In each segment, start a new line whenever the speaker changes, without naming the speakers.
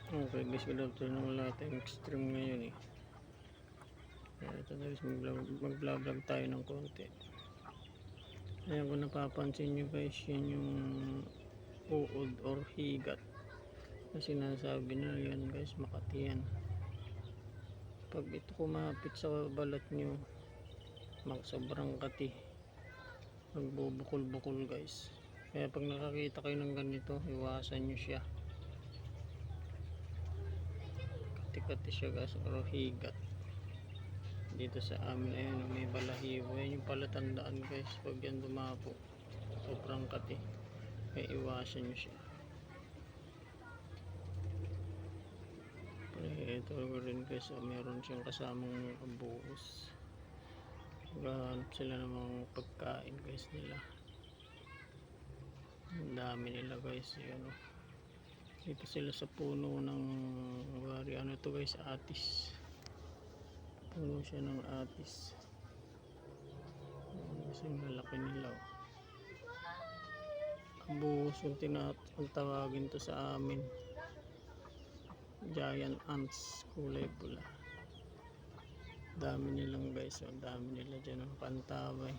Okay guys, good afternoon. Wala tayong extreme ngayon eh. Kaya ito guys, mag-vlog tayo ng konti. Ayan, kung napapansin nyo guys, yan yung uod or higat na sinasabi na yan guys, Makati yan. Pag ito kumapit sa balat nyo, sobrang kati, magbubukol-bukol guys. Kaya pag nakakita kayo ng ganito, iwasan nyo siya. Kati-kati siya guys, or higat. Dito sa amin ayun, may balahibo. Yan yung palatandaan guys, pag yan dumapo, sobrang kati, kaya iwasan nyo siya. Ito rin guys, meron siyang kasamang buhos. Maghahanap sila ng mga pagkain guys nila. Ang dami nila guys, yun o. Dito sila sa puno ng wari, ano to guys, atis. Puno siya ng atis. Kasi malaki nila o. Ang buhos yung tawagin to sa amin, giant ants, kulay pula. Dami nilang guys, ang dami nila dyan ng pantaway.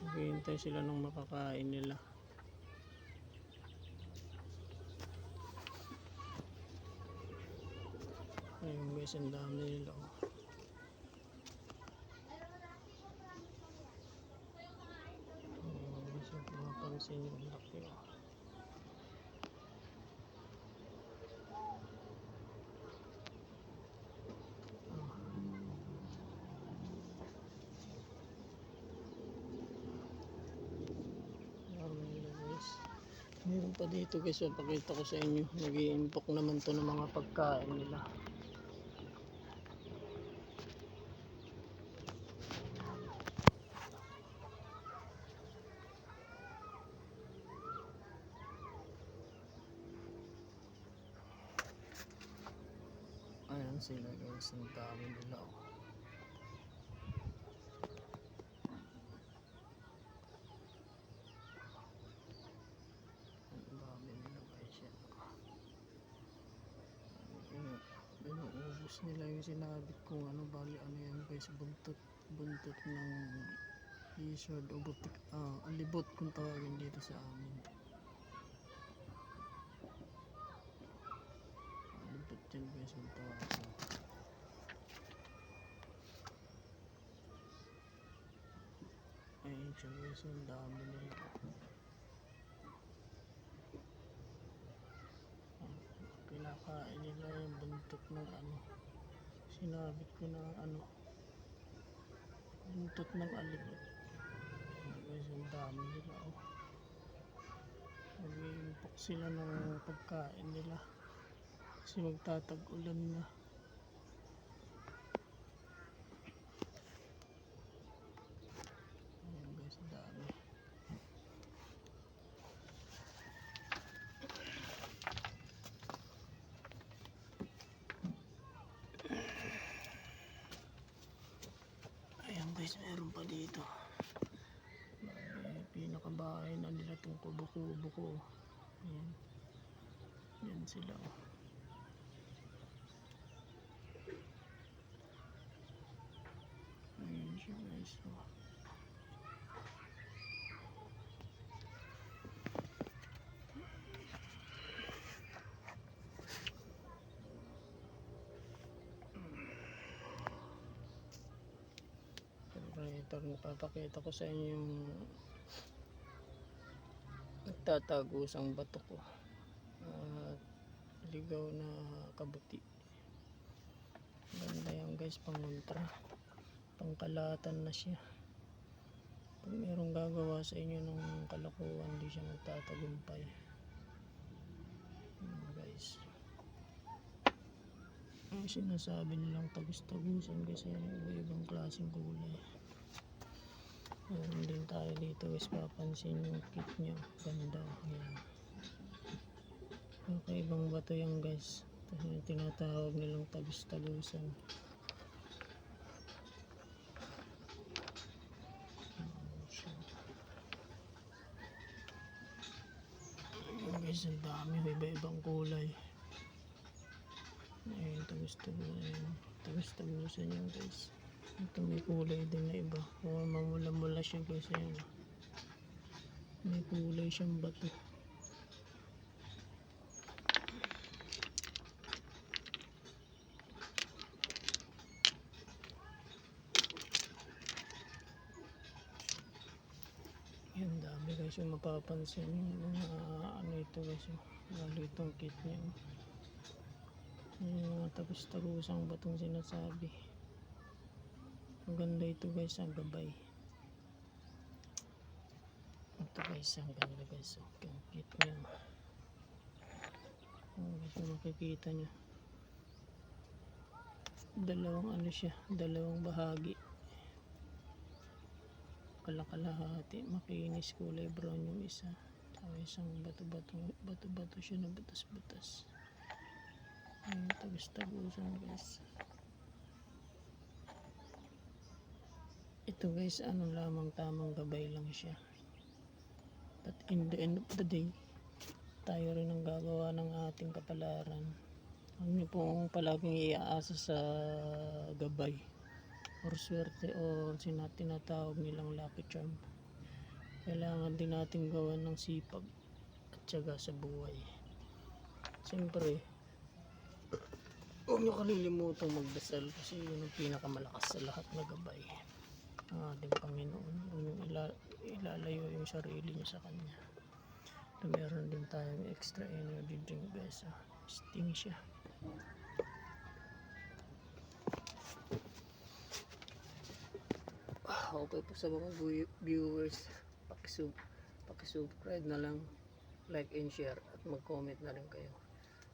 Maghihintay sila ng makakain nila. Ayun guys, ang dami nila. So mapapansin yung laki o. Meron pa dito guys, pakita ko sa inyo. Nag-i-impok naman to ng mga pagkain nila. Ayan sila guys, ang dami nila o. Ang dami nila guys yan. Inuubos nila yung sinabit kung ano, bali ano yan guys, buntot ng lizard o butik, alibot kung tawagin dito sa amin. Alibot yan guys kung tawagin. Ayun siya guys, ang dami nila. Kinakain nila yung buntot ng ano, sinabit ko na ano, buntot ng alibot. Guys, ang dami nila oh. Mag-iimpok sila ng pagkain nila kasi magtatag-ulan na. Ayan guys, ang dami. Ayan guys, meron pa dito. Pinakabahay na nila itong kubo-kubo ko. Ayan. Yan sila oh. Ayan siya guys oh. Ito, napapakita ko sa inyo yung nagtatagusang bato ko at ligaw na kabuti. Ganda yan guys, pangontra, pangkalatan na siya. Pag merong gagawa sa inyo ng kalokohan, hindi siya magtatagumpay. Guys, ang sinasabi nilang tagus-tagusan kasi iba-ibang klaseng kulay. Meron din tayo dito guys, papansin yung kit niya, ganda. Ayan. Ibang bato yan guys, tinatawag nilang tagus-tagusan. Ayan guys, ang dami, iba-ibang kulay. Ayun, tagus-tagusan niya guys. Ito may kulay din na iba. O mamula-mula siya guys. Ayun. May kulay siyang bato. Yan, dami guys yung mapapansin yung ano ito guys. Lalo itong kit niya. Yung mga tagus-tagusang batong sinasabi. Maganda ito guys, ang gabay. Ito guys, ang ganda guys. Okay, ang kit niya. Ito makikita nyo. Dalawang ano siya, dalawang bahagi. Kalakalahati, makinis, kulay brown yung isa. Saka isang bato-bato siya na butas-butas. Ayun, tagus-tagusan guys. Ito guys, ano lamang, tamang gabay lang siya. But in the end of the day, tayo rin ang gagawa ng ating kapalaran. Huwag niyo pong palaging iaasa sa gabay or swerte o tinatawag nilang lucky charm. Kailangan din natin gawan ng sipag at tiyaga sa buhay. Siyempre, huwag niyo kalilimutang magdasal kasi yun ang pinakamalakas sa lahat na gabay. Ang ating Panginoon, huwag niyong ilalayo yung sarili niyo sa Kanya. Ito, meron din tayong extra energy drink guys. Sting siya. Okay po sa mga viewers, pakisubscribe na lang, like and share at mag-comment na rin kayo.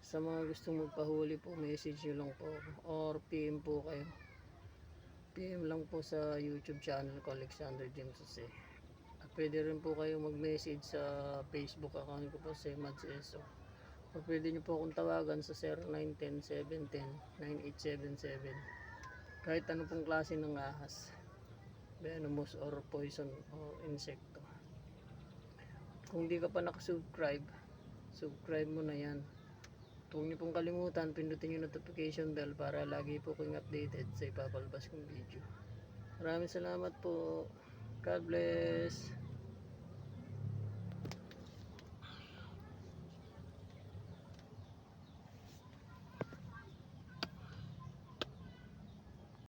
Sa mga gustong magpahuli po, message nyo lang po or PM po kayo. PM lang po sa YouTube channel ko, Alexander James Jose. At pwede rin po kayo mag-message sa Facebook account ko po, Mads Eso. O pwede nyo po akong tawagan sa 0910-710-9877. Kahit ano pong klase ng ahas, venomous or poison o insekto. Kung di ka pa nakasubscribe, subscribe mo na yan. Huwag niyo pong kalimutan, pindutin yung notification bell para lagi po kayong updated sa ipapalabas kong video. Maraming salamat po. God bless.